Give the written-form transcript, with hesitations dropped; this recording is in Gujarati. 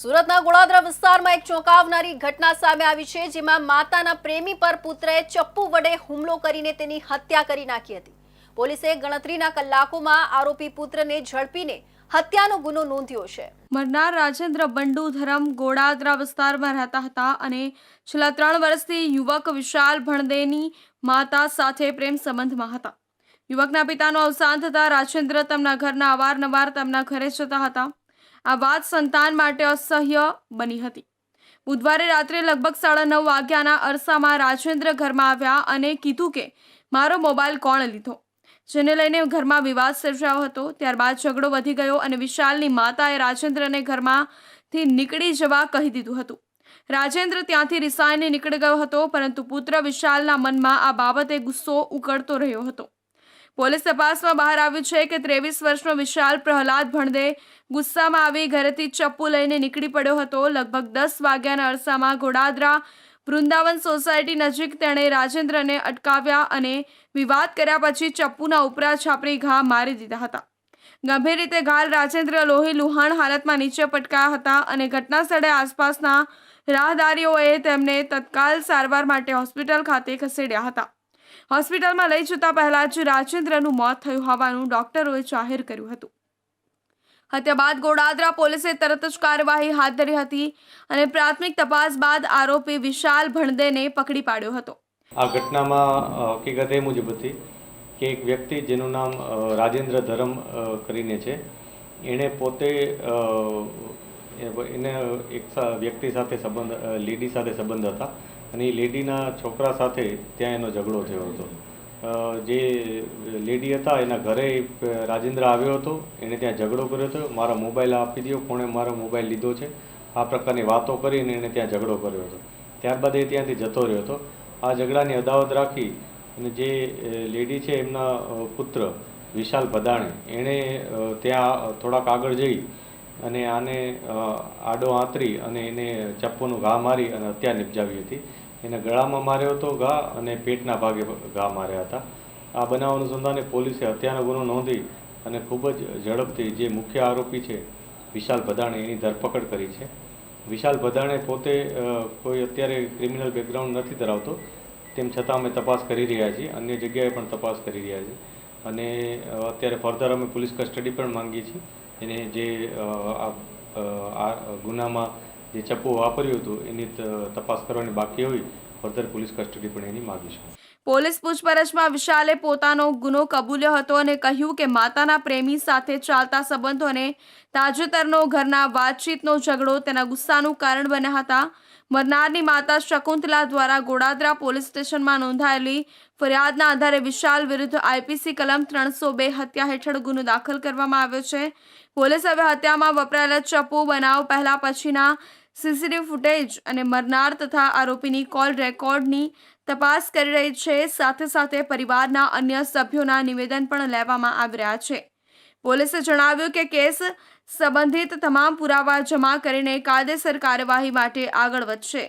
સુરતના ગોળાદરા વિસ્તારમાં એક ચોંકાવનારી ઘટના સામે આવી છે, જેમાં માતાના પ્રેમી પર પુત્રએ ચપ્પુ વડે હુમલો કરીને તેની હત્યા કરી નાખી હતી। પોલીસે ગણતરીના કલાકોમાં આરોપી પુત્રને ઝડપીને હત્યાનો ગુનો નોંધ્યો છે। મરનાર રાજેન્દ્ર બંડુધરમ ગોળાદરા વિસ્તારમાં રહેતા હતા અને છેલ્લા 3 વર્ષથી યુવક વિશાલ ભણદેની માતા સાથે પ્રેમ સંબંધમાં હતા। યુવકના પિતાનું અવસાન થતાં રાજેન્દ્ર તેમના ઘરના અવારનવાર તેમના ઘરે જતા હતા। આ વાત સંતાન માટે અસહ્ય બની હતી। બુધવારે રાત્રે લગભગ 9:30 વાગ્યાના અરસામાં રાજેન્દ્ર ઘરમાં આવ્યા અને કીધું કે મારો મોબાઈલ કોણ લીધો, જેને લઈને ઘરમાં વિવાદ સર્જાયો હતો। ત્યારબાદ ઝઘડો વધી ગયો અને વિશાલની માતાએ રાજેન્દ્રને ઘરમાંથી નીકળી જવા કહી દીધું હતું। રાજેન્દ્ર ત્યાંથી રિસાઈને નીકળી ગયો હતો, પરંતુ પુત્ર વિશાલના મનમાં આ બાબતે ગુસ્સો ઉકળતો રહ્યો હતો। પોલીસ તપાસમાં બહાર આવ્યું છે કે 23 વર્ષનો વિશાલ પ્રહલાદ ભણદે ગુસ્સામાં આવી ઘરેથી ચપ્પુ લઈને નીકળી પડ્યો હતો। લગભગ 10 વાગ્યાના અરસામાં ગોળાદરા વૃંદાવન સોસાયટી નજીક તેણે રાજેન્દ્રને અટકાવ્યા અને વિવાદ કર્યા પછી ચપ્પુના ઉપરા છાપરી ઘા મારી દીધા હતા। ગંભીર રીતે ઘાયલ રાજેન્દ્ર લોહી લુહાણ હાલતમાં નીચે પટકાયા હતા અને ઘટના સ્થળે આસપાસના રાહદારીઓએ તેમને તત્કાલ સારવાર માટે હોસ્પિટલ ખાતે ખસેડ્યા હતા। હોસ્પિટલમાં લઈ જતા પહેલા જ રાજેન્દ્રનું મોત થયું હોવાનું ડોક્ટરોએ જાહેર કર્યું હતું। હત્યા બાદ ગોળાદરા પોલીસે તરત જ કાર્યવાહી હાથ ધરી હતી અને પ્રાથમિક તપાસ બાદ આરોપી વિશાલ ભણદેને પકડી પાડ્યો હતો। આ ઘટનામાં હકીકત એ મુજબ હતી કે એક વ્યક્તિ જેનું નામ રાજેન્દ્ર ધરમ કરીને છે, એણે પોતે એને એક વ્યક્તિ સાથે સંબંધ, લેડી સાથે સંબંધ હતા અને એ લેડીના છોકરા સાથે ત્યાં એનો ઝઘડો થયો હતો। જે લેડી હતા એના ઘરે રાજેન્દ્ર આવ્યો હતો, એણે ત્યાં ઝઘડો કર્યો હતો, મારો મોબાઈલ આપી દો, કોણે મારો મોબાઈલ લીધો છે, આ પ્રકારની વાતો કરીને એણે ત્યાં ઝઘડો કર્યો હતો। ત્યારબાદ એ ત્યાંથી જતો રહ્યો હતો। આ ઝઘડાની અદાવત રાખી અને જે લેડી છે એમના પુત્ર વિશાલ ભદાણે એણે ત્યાં થોડાક આગળ જઈ અને આને આડો આંતરી અને એને ચપ્પુનું ઘા મારી અને હત્યા નિપજાવી હતી। એને ગળામાં માર્યો હતો ઘા અને પેટના ભાગે ઘા માર્યા હતા। આ બનાવ અનુસંધાને પોલીસે હત્યાનો ગુનો નોંધી અને ખૂબ જ ઝડપથી જે મુખ્ય આરોપી છે વિશાલ ભદાણે એની ધરપકડ કરી છે। વિશાલ ભદાણે પોતે કોઈ અત્યારે ક્રિમિનલ બેકગ્રાઉન્ડ નથી ધરાવતો, તેમ છતાં અમે તપાસ કરી રહ્યા છીએ, અન્ય જગ્યાએ પણ તપાસ કરી રહ્યા છીએ અને અત્યારે ફર્ધર અમે પોલીસ કસ્ટડી પણ માંગીએ છીએ। એને જે આ ગુનામાં જે ચપ્પુ વાપર્યું હતું એની તપાસ કરવાની બાકી હોય, ફર્ધર પોલીસ કસ્ટડી પણ એની માંગીશું। પોલીસ પૂછપરછમાં વિશાલે પોતાનો ગુનો કબૂલ્યો હતો અને કહ્યું કે માતાના પ્રેમી સાથે ચાલતા સંબંધો અને તાજેતરનો ઘરના વાતચીતનો ઝઘડો તેના ગુસ્સાનું કારણ બન્યા હતા। મરનારની માતા શકુંતલા દ્વારા ગોળાદરા પોલીસ સ્ટેશનમાં નોંધાયેલી ફરિયાદના આધારે વિશાલ વિરુદ્ધ આઈપીસી કલમ 302 હત્યા હેઠળ ગુનો દાખલ કરવામાં આવ્યો છે। પોલીસ હવે હત્યામાં વપરાયેલા ચપ્પુ, બનાવ પહેલા પછીના સીસીટીવી ફૂટેજ અને મરનાર તથા આરોપીની કોલ રેકોર્ડની તપાસ કરી રહી છે। સાથે સાથે પરિવારના અન્ય સભ્યોના નિવેદન પણ લેવામાં આવી રહ્યા છે। પોલીસે જણાવ્યું કે કેસ સંબંધિત તમામ પુરાવા જમા કરીને કાયદેસર કાર્યવાહી માટે આગળ વધશે।